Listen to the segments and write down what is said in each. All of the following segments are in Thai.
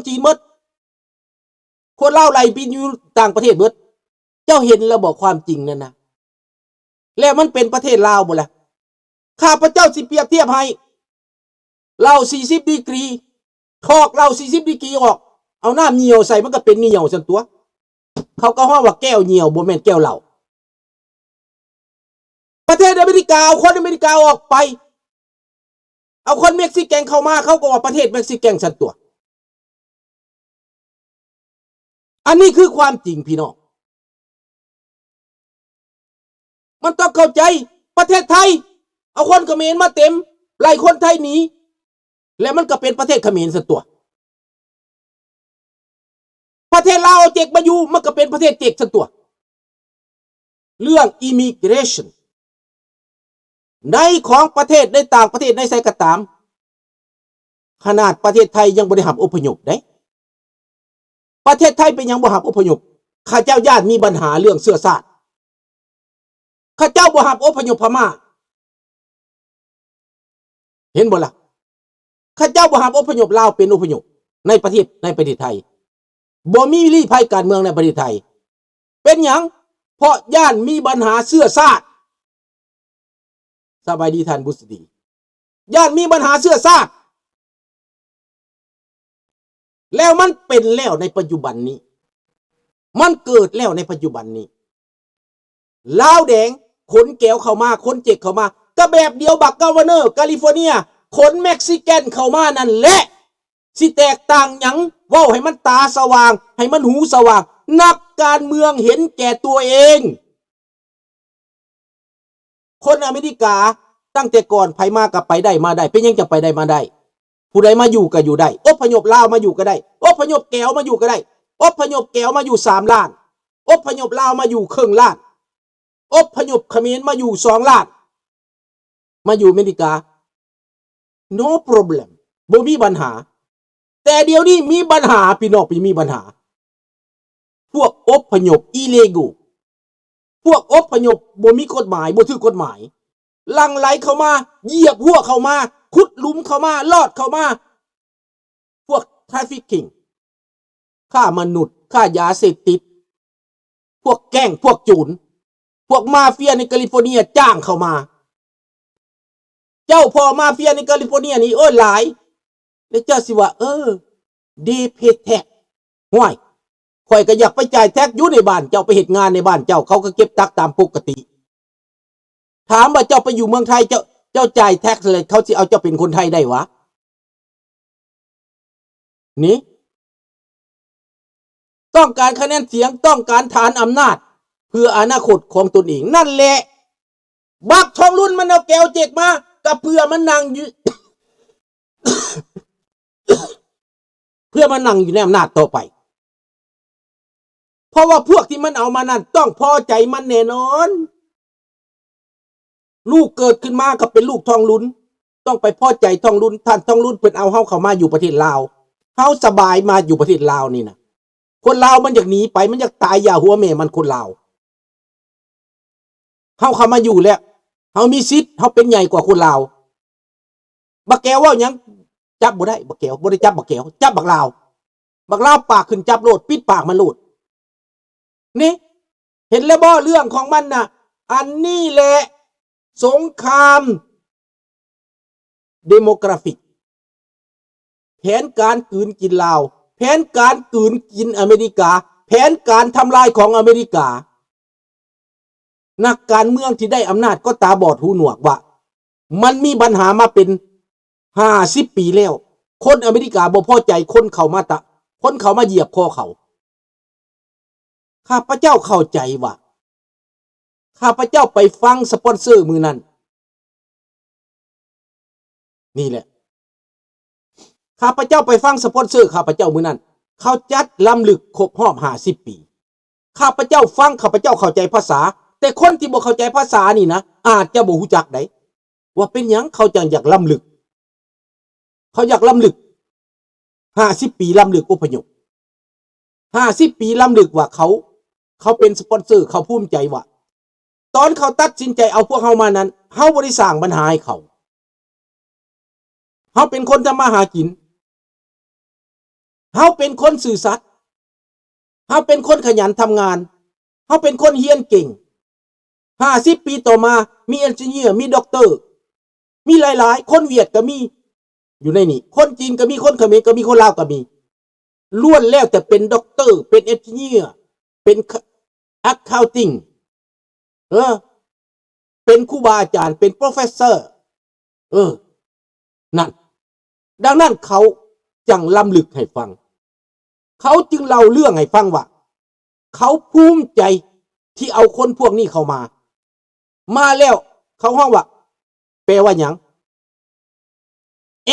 จีนหมดคนลาวไหลไปอยู่ต่างประเทศหมดเจ้าเห็นแล้วบอกความจริงนั่นนะแล้วมันเป็นประเทศลาวบ่ล่ะข้าพเจ้าสิเปรียบเทียบให้เหล้า40 ดีกรีทอกเหล้า40 ดีกรีออกเอาน้ำเหนียวใส่มันก็เป็นเหนียวซั่นตัวเขาก็ว่าแก้วเหนียวบ่แม่นแก้วเหล้าประเทศอเมริกาเอาคนอเมริกาออกไปเอาคนเม็กซิกันเข้ามาเขาก็ว่าประเทศเม็กซิกันซั่นตัวอันนี้คือความจริงพี่น้องมันต้องเข้าใจประเทศไทยเอาคนเขมรมาเต็มไล่คนไทยหนีแล้วมันก็เป็นประเทศเขมรซั่นตัวประเทศลาวเอาเจ็กมาอยู่มันก็เป็นประเทศเจ็กซั่นตัวเรื่อง immigration ในของประเทศในต่างประเทศในไสก็ตามขนาดประเทศไทยยังบ่ได้รับอพยพเด้ประเทศไทยเป็นยังบ่รับอพยพข้าเจ้าญาติมีปัญหาเรื่องเชื้อชาติข้าเจ้าบ่รับอพยพพม่าเห็นบ่ล่ะข้าเจ้าบ่รับอพยพลาวเป็นอพยพในประเทศไทยบ่มีลี้ภัยการเมืองในประเทศไทยเป็นหยังเพราะญาติมีปัญหาเชื้อชาติสบายดีท่านบุษดีญาติมีปัญหาเชื้อชาติแล้วมันเป็นแล้วในปัจจุบันนี้มันเกิดแล้วในปัจจุบันนี้ลาวแดงขนแก้วเข้ามาขนเจ็กเข้ามาก็แบบเดียวบักกาเวเนอร์แคลิฟอร์เนียขนเม็กซิกันเข้ามานั่นแหละสิแตกต่างหยังเว้าให้มันตาสว่างให้มันหูสว่างนักการเมืองเห็นแก่ตัวเองคนอเมริกาตั้งแต่ก่อนไผมาก็ไปได้มาได้เป็นยังจะไปได้มาได้ผู้ใดมาอยู่ก็อยู่ได้อพยพลาวมาอยู่ก็ได้อพยพแก้วมาอยู่ก็ได้อพยพแก้วมาอยู่3 ล้านอพยพลาวมาอยู่ครึ่งล้านอพยพเขมรมาอยู่2 ล้านมาอยู่อเมริกา no problem บ่มีปัญหาแต่เดี๋ยวนี้มีปัญหาพี่น้องมีปัญหาพวกอพยพ illegal พวกอพยพบ่มีกฎหมายบ่ถือกฎหมายลังไหลเข้ามาเหยียบหัวเข้ามาขุดหลุมเข้ามาลอดเข้ามาพวก trafficking ฆ่ามนุษย์ฆ่ายาเสพติดพวกแก๊งพวกโจรพวกมาเฟียในแคลิฟอร์เนียจ้างเข้ามาเจ้าพ่อมาเฟียในแคลิฟอร์เนียนี่โอ้ยหลายแล้วเจ้าสิว่าดีเพย์แท็กห่วยข่อยก็อยากไปจ่ายแท็กอยู่ในบ้านเจ้าไปเฮ็ดงานในบ้านเจ้าเขาก็เก็บตักตามปกติถามว่าเจ้าไปอยู่เมืองไทยเจ้าจ่ายแท็กเลยเขาสิเอาเจ้าเป็นคนไทยได้วะนี่ต้องการคะแนนเสียงต้องการฐานอำนาจเพื่ออนาคตของตนเองนั่นแหละบักทองรุ่นมันเอาแก้วเจ็กมาก็เพื่อมันนั่งอยู่ เพื่อมันนั่งอยู่ในอำนาจต่อไปเพราะว่าพวกที่มันเอามานั่นต้องพอใจมันแน่นอนลูกเกิดขึ้นมาก็เป็นลูกทองรุ่นต้องไปพอใจทองรุ่นท่านทองรุ่นเพิ่นเอาเฮาเข้ามาอยู่ประเทศลาวเฮาสบายมาอยู่ประเทศลาวนี่นะคนลาวมันอยากหนีไปมันอยากตายอย่าหัวแม่มันคนลาวเฮาเข้ามาอยู่แล้วเฮามีสิทธิ์เฮาเป็นใหญ่กว่าคนลาวบักแก้วว่าหยังจับบ่ได้บักแก้วบ่ได้จับบักแก้วจับบักลาวปากขึ้นจับโลดปิดปากมันโลดนี่เห็นแล้วบ่เรื่องของมันน่ะอันนี้แหละสงครามเดโมกราฟิกแผนการกลืนกินลาวแผนการกลืนกินอเมริกาแผนการทำลายของอเมริกานักการเมืองที่ได้อำนาจก็ตาบอดหูหนวกว่ามันมีปัญหามาเป็น50 ปีแล้วคนอเมริกาบ่พอใจคนเขามาเหยียบคอเขาข้าพเจ้าเข้าใจว่าข้าพเจ้าไปฟังสปอนเซอร์มือนั้นนี่แหละข้าพเจ้าไปฟังสปอนเซอร์ข้าพเจ้ามือนั้นเขาจัดล้ำลึกครบรอบ50 ปีข้าพเจ้าฟังข้าพเจ้าเข้าใจภาษาแต่คนที่บ่เข้าใจภาษานี่นะอาจจะบ่รู้จักได้ว่าเป็นหยังเขาจังอยากล้ำลึกเขาอยากล้ำลึก50 ปีล้ำลึกอพยพ50 ปีล้ำลึกว่าเขาเป็นสปอนเซอร์เขาภูมิใจว่าตอนเขาตัดสินใจเอาพวกเฮามานั้นเฮาบ่ได้สร้างปัญหาให้เขาเฮาเป็นคนทำมาหากิน เฮาเป็นคนซื่อสัตย์เฮาเป็นคนขยันทำงานเฮาเป็นคนเรียนเก่ง50 ปีต่อมามีเอนจิเนียร์มีด็อกเตอร์มีหลายๆคนเวียดก็มีอยู่ในนี่คนจีนก็มีคนเขมรก็มีคนลาวก็มีล้วนแล้วแต่เป็นด็อกเตอร์เป็นเอนจิเนียร์เป็นaccounting เป็นครูบาอาจารย์เป็นโปรเฟสเซอร์นั่นดังนั้นเขาจังล้ำลึกให้ฟังเขาจึงเล่าเรื่องให้ฟังว่าเขาภูมิใจที่เอาคนพวกนี้เข้ามาแล้วเขาห้องว่าแปลว่าหยัง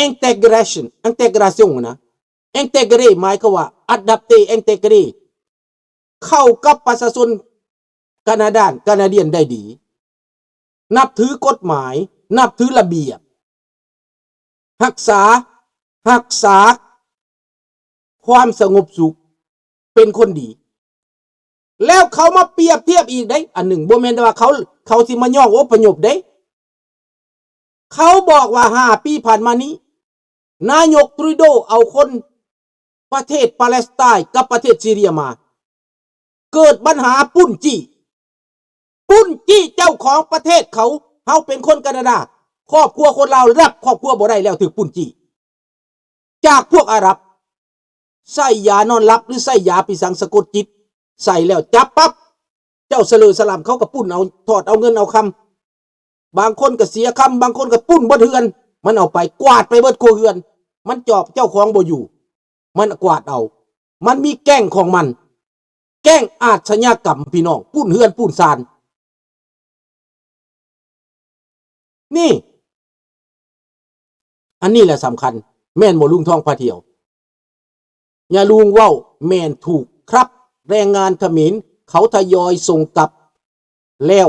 integration นะ integrate หมายความว่า adapte integrate เข้ากับประชาชนแคนาเดียนได้ดีนับถือกฎหมายนับถือระเบียบรักษาความสงบสุขเป็นคนดีแล้วเขามาเปรียบเทียบอีกได้อันหนึ่งบ่แม่นว่าเขาสิมาย่องอพยพได้เขาบอกว่า5 ปีผ่านมานี้นายกทรูโดเอาคนประเทศปาเลสไตน์กับประเทศซีเรียมาเกิดปัญหาปุ้นจี้เจ้าของประเทศเขาเป็นคนแคนาดาครอบครัวคนลาวรับครอบครัวบ่ได้แล้วถึงปุ้นจี้จากพวกอาหรับใส่ยานอนหลับหรือใส่ยาปีศาจสะกดจิตใส่แล้วจับปั๊บเจ้าเสลือสลัมเขาก็ปุ้นเอาถอดเอาเงินเอาคำบางคนก็เสียคำบางคนก็ปุ้นบ่เทือนมันเอาไปกวาดไปเบิดโคเฮือนมันจอบเจ้าของบ่อยู่มันกวาดเอามันมีแก๊งของมันแก๊งอาชญากรรมพี่น้องปุ้นเฮือนปุ้นซานนี่อันนี้แหละสำคัญแม่นบ่ลุงทองพาเที่ยวอย่าลุงเว้าแม่นถูกครับแรงงานเขมรเขาทยอยส่งกลับแล้ว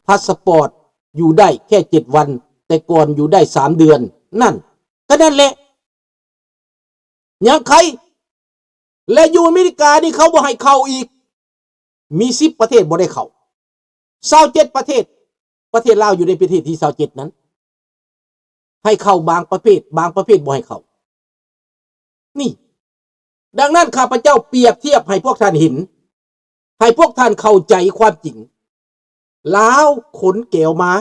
พาสปอร์ตอยู่ได้แค่7 วันแต่ก่อนอยู่ได้3 เดือนนั่นก็นั่นแหละอย่างใครและอยู่อเมริกานี่เขาบ่ให้เข้าอีกมี10 ประเทศบ่ได้เข้า27 ประเทศลาวอยู่ในประเทศที่27นั้นให้เข้าบางประเภทบ่ให้เข้านี่ดังนั้นข้าพเจ้าเปรียบเทียบให้พวกท่านเห็นให้พวกท่านเข้าใจความจริงลาวขนแก้วมา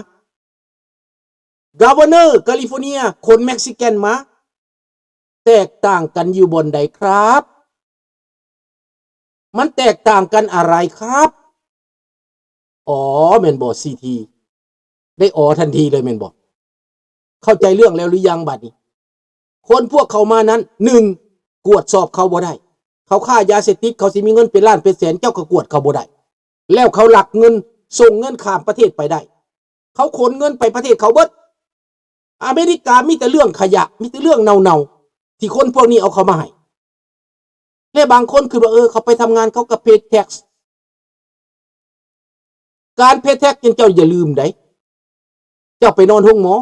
กาเวเนอร์แคลิฟอร์เนียขนเม็กซิกันมาแตกต่างกันอยู่บนใดครับมันแตกต่างกันอะไรครับแม่นบ่ซีทีได้ทันทีเลยแม่นบ่เข้าใจเรื่องแล้วหรือยังบัดนี้คนพวกเขามานั้น1กวดสอบเขาบ่ได้เขาฆ่ายาเสพติดเขาสิมีเงินเป็นล้านเป็นแสนเจ้าก็กวดเขาบ่ได้แล้วเขาหลักเงินส่งเงินข้ามประเทศไปได้เขาขนเงินไปประเทศเขาเบิดอเมริกามีแต่เรื่องขยะมีแต่เรื่องเน่าๆที่คนพวกนี้เอาเขามาให้และบางคนคือว่าเขาไปทำงานเขาก็เพย์แท็กซ์การเพย์แท็กซ์เจ้าอย่าลืมได้เจ้าไปนอนห้องหมอ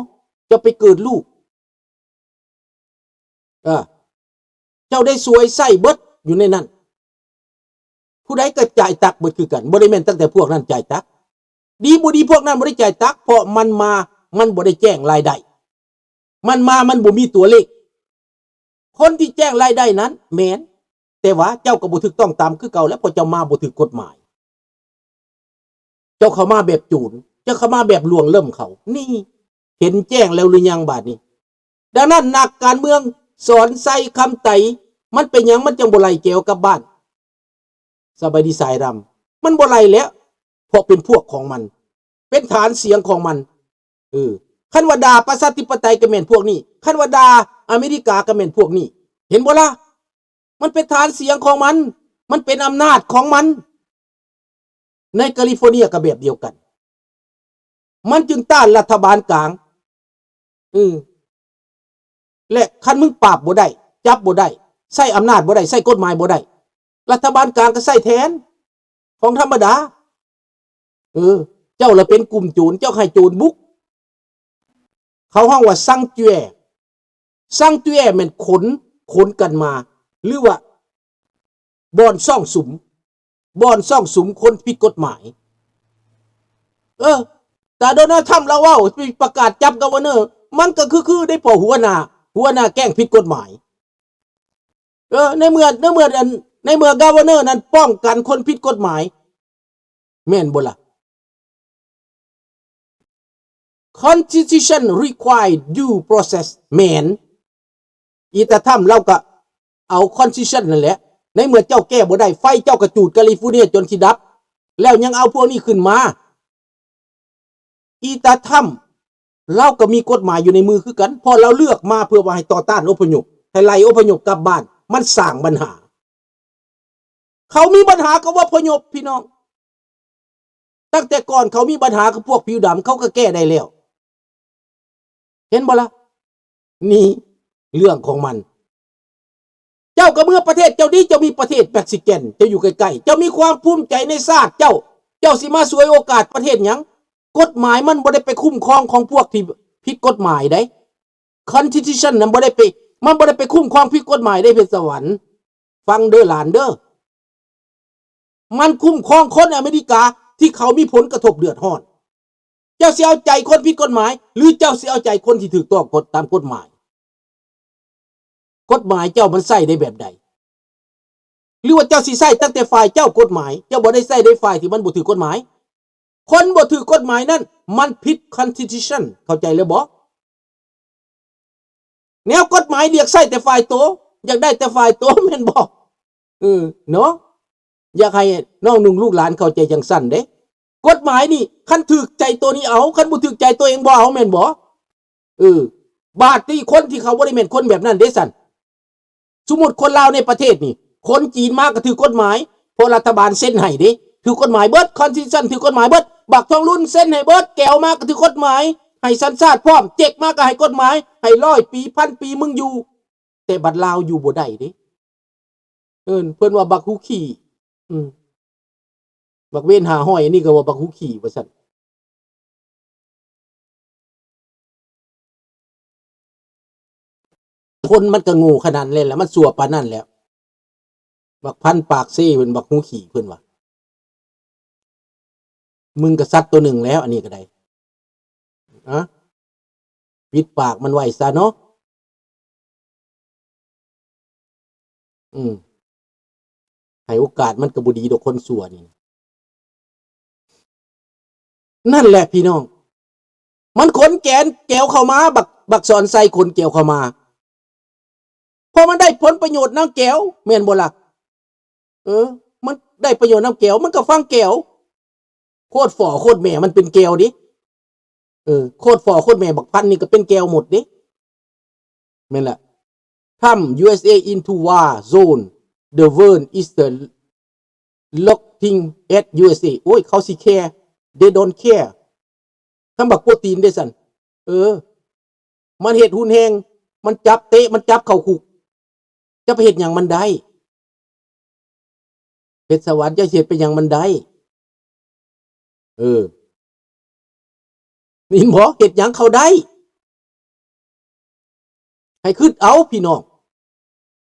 เจ้าไปเกิดลูกเจ้าได้สวยไส้เบิดอยู่ในนั้นผู้ใดก็จ่ายตักเบิดคือกันบ่ได้แม่นตั้งแต่พวกนั้นจ่ายตักดีบ่ดีพวกนั้นบ่ได้จ่ายตักเพราะมันบ่ได้แจ้งรายได้มันบ่มีตัวเลขคนที่แจ้งรายได้นั้นแม่นแต่ว่าเจ้าก็บ่ถูกต้องตามคือเก่าแล้วพอเจ้ามาบ่ถูกกฎหมายเจ้าเข้ามาแบบจูนเจ้าเข้ามาแบบลวงเล่มเขานี่เห็นแจ้งแล้วหรือยังบาดนี้ดังนั้นนักการเมืองสอนใส่คำไตมันเป็นหยังมันจังบ่ไหลแก้วกลับบ้านสบายดีสายรำมันบ่ไหลแล้วเพราะเป็นพวกของมันเป็นฐานเสียงของมันคันว่าด่าประชาธิปไตยก็แม่นพวกนี้คันว่าด่าอเมริกาก็แม่นพวกนี้เห็นบ่ล่ะมันเป็นฐานเสียงของมันเป็นอำนาจของมันในแคลิฟอร์เนียก็แบบเดียวกันมันจึงต้านรัฐบาลกลางและคันมึงปราบบ่ได้จับบ่ได้ใช้อำนาจบ่ได้ใช้กฎหมายบ่ได้รัฐบาลกลางก็ใช้แทนของธรรมดาเจ้าละเป็นกลุ่มโจรเจ้าให้โจรบุกเขาห้องว่าซังเจวแม่นขนกันมาหรือว่าบ่อนซ่องสุมคนผิดกฎหมายแต่โดนัลด์ทรัมป์แล้วว่าประกาศจับกาเวเนอร์มันก็คือได้พอหัวหน้าแกล้งผิดกฎหมาย ในเมื่อกัฟเวอร์เนอร์นั้นป้องกันคนผิดกฎหมายแม่นบ่ล่ะ Constitution require due process แม่นอีตาถ้ำเราก็เอา Constitution นั่นแหละในเมื่อเจ้าแก้บ่ได้ไฟเจ้ากระจูดแคลิฟอร์เนียจนสิดับแล้วยังเอาพวกนี้ขึ้นมาอีตาถ้ำเราก็มีกฎหมายอยู่ในมือคือกันพอเราเลือกมาเพื่อว่าให้ต่อต้านอพยพให้ไล่อพยพกลับบ้านมันสร้างปัญหาเขามีปัญหากับอพยพพี่น้องตั้งแต่ก่อนเขามีปัญหากับพวกผิวดำเขาก็แก้ได้แล้วเห็นบ่ล่ะนี่เรื่องของมันเจ้าก็เมื่อประเทศเจ้านี้เจ้ามีประเทศเม็กซิกันเจ้าอยู่ใกล้ๆเจ้ามีความภูมิใจในชาติเจ้าสิมาสวยโอกาสประเทศหยังกฎหมายมันบ่ได้ไปคุ้มครองของพวกที่ผิดกฎหมายได้ Constitution นั้นบ่ได้ไปคุ้มครองผิดกฎหมายได้เป็นสวรรค์ฟังเด้อหลานเด้อมันคุ้มครองคนอเมริกาที่เขามีผลกระทบเดือดร้อนเจ้าสิเอาใจคนผิดกฎหมายหรือเจ้าสิเอาใจคนที่ถูกต้องกฎตามกฎหมายกฎหมายเจ้ามันใส่ได้แบบใดหรือว่าเจ้าสิใส่ตั้งแต่ฝ่ายเจ้ากฎหมายเจ้าบ่ได้ใส่ได้ฝ่ายที่มันบ่ถูกกฎหมายคนบ่ถูกกฎหมายนั้นมันผิด Constitution เข้าใจแล้วบ่แนวกฎหมายเรียกใส่แต่ฝ่ายโตอยากได้แต่ฝ่ายโตแม่นบ่เนาะอยากให้น้องนุ่งลูกหลานเข้าใจจังซั่นเด้กฎหมายนี่คันถูกใจตัวนี้เอาคันบ่ถูกใจตัวเองบ่เอาแม่นบ่บาดที่คนที่เขาบ่ได้แม่นคนแบบนั้นเด้ซั่นสมมุติคนลาวในประเทศนี่คนจีนมาก็ถือกฎหมายพอรัฐบาลเซ็นให้เด้ถือกฎหมายเบิด Constitution ถือกฎหมายเบิดบักทองรุ่นเซ็นให้เบิดแก้วมาก็ถือกฎหมายให้สัญชาติพร้อมเจ๊กมาก็ให้กฎหมายให้100 ปีพันปีมึงอยู่แต่บัดลาวอยู่บ่ได้เด้เพิ่นว่าบักฮูขี้บักเว้นหาห้อยนี่ก็ว่าบักฮูขี้ว่าซั่นคนมันก็โง่ขนาดนั้นแหละมันสัวปานนั้นแล้วบักพันปากซี่เพิ่นบักฮูขี้เพิ่นว่ามึงก็สัตว์ตัวหนึ่งแล้วอันนี้ก็ได้ปิดปากมันไว้ซะเนาะให้โอกาสมันก็บ่ดีดอกคนชั่วนี่นั่นแหละพี่น้องมันขนแก้วเข้ามาบักสอนใส่ขนแก้วเข้ามาพอมันได้ผลประโยชน์น้ำแก้วแม่นบ่ล่ะมันได้ประโยชน์น้ำแก้วมันก็ฟังแก้วโคตรฝ่อโคตรแม่มันเป็นแก้วดิโคตรฝ่อโคตรแม่บักพันนี่ก็เป็นแก้วหมดดิแม่นล่ะถ้ำ USA into war zone the world is the looking at USA โอ้ยเขาสิแคร์ they don't care ทำบักโปรตีนได้สั่นมันเฮ็ดหุ่นแฮงมันจับเตะมันจับเข้าคุกจะไปเฮ็ดหยังมันได้เฮ็ดสวรรค์จะเฮ็ดไปหยังมันได้นี่บ่เฮ็ดหยังเขาได้ให้คิดเอาพี่น้อง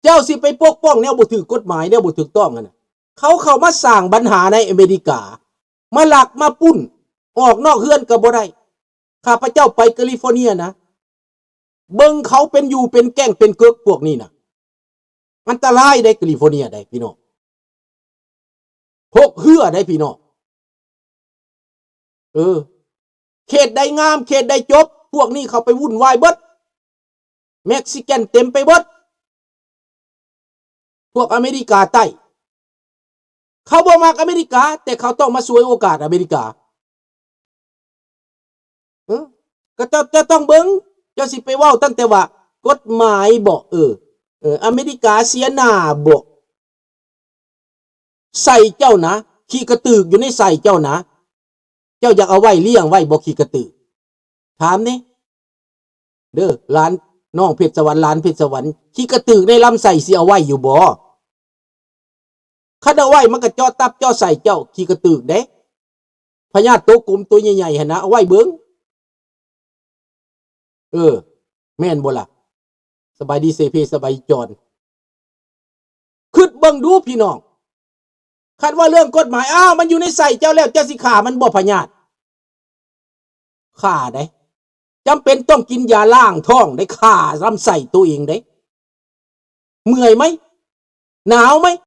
เจ้าสิไปปกป้องแนวบ่ถูกกฎหมายแนวบ่ถูกต้องนั่นน่ะเขาเข้ามาสร้างปัญหาในอเมริกามาลักมาปุ้นออกนอกเฮือนก็บ่ได้ข้าพเจ้าไปแคลิฟอร์เนียนะเบิ่งเขาเป็นอยู่เป็นแก๊งเป็นเกิกพวกนี้น่ะอันตรายได้แคลิฟอร์เนียได้พี่น้องพกเหือได้พี่น้องเขตใดงามเขตใดจบพวกนี้เขาไปวุ่นวายเบิดเม็กซิกันเต็มไปเบิดพวกอเมริกาใต้เขาบ่มักอเมริกาแต่เขาต้องมาสวยโอกาสอเมริกาก็จะต้องเบิ่งจะสิไปเว้าตั้งแต่ว่ากฎหมายบ่อเมริกาเสียหน้าบ่ใส่เจ้านะขี้กระตือกอยู่ในใส่เจ้านะเจ้าอยากเอาไว้เลี้ยงไว้บ่ขี้กระตือถามนี่เด้อหลานน้องเพชรสวรรค์หลานเพชรสวรรค์ขี้กระตือในลำไส้สิเอาไว้อยู่บ่คันเอาไว้มันก็จ่อตับจ่อใส่เจ้าขี้กระตือเด้พญาโตกลมตัวใหญ่ๆหั่นนะเอาไว้เบิ่งแม่นบ่ล่ะสบายดีเซเพสบายจอนคิดเบิ่งดูพี่น้องคันว่าเรื่องกฎหมายมันอยู่ในใส่เจ้าแล้วเจ้าสิฆ่ามันบ่พญาตฆ่าได้จำเป็นต้องกินยาล้างท้องได้ฆ่าลำไส้ตัวเองได้เมื่อยไหม หนาวไหม